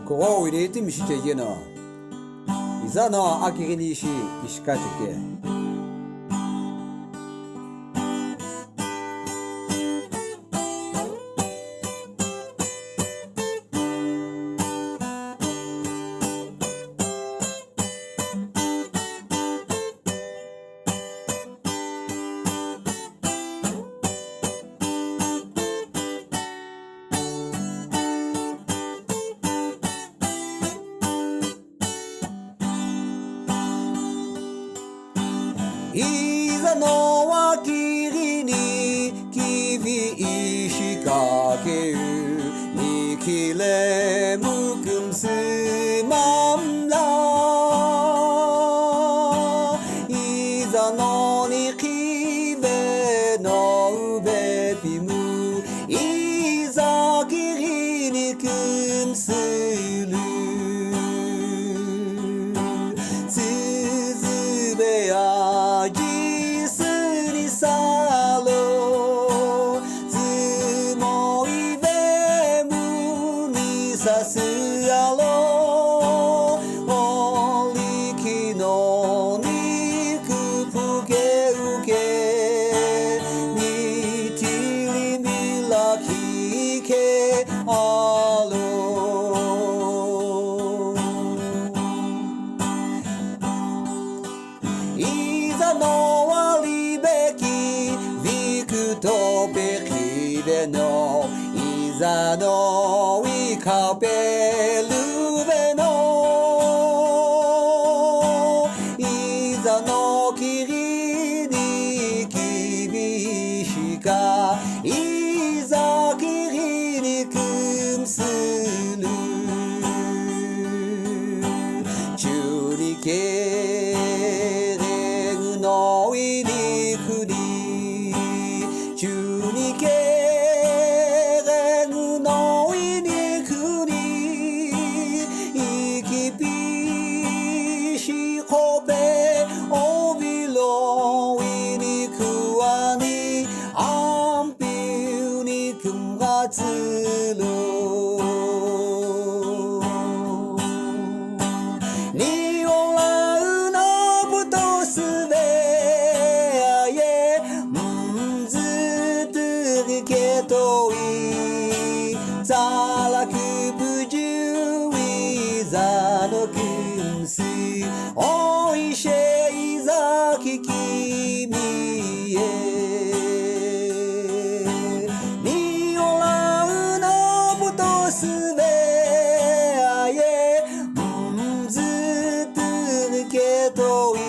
Ko o ile tim shi che yena. Izana akigini shi ishkatike.いざのは霧に厳しかけるにきれむくんすまんらいざのにきべのべぴむいざ霧にくんするすべやじすりさろずもいべむにさすやろおりきのにくぷけうけにちりみらきけあろいざのわりべきビクトペキベのいざのウィカペルベのいざのきりにきびしかいざきりにくんするちゅりけのいにくりちゅにけれぬのいにくりいきびしこべおびろいにくわにあんぴうにくんがつるにおらうのぶとすべけといざらくぶじゅいざのくんすおいしいざききみえにおらうのぶとすべあえずとけとい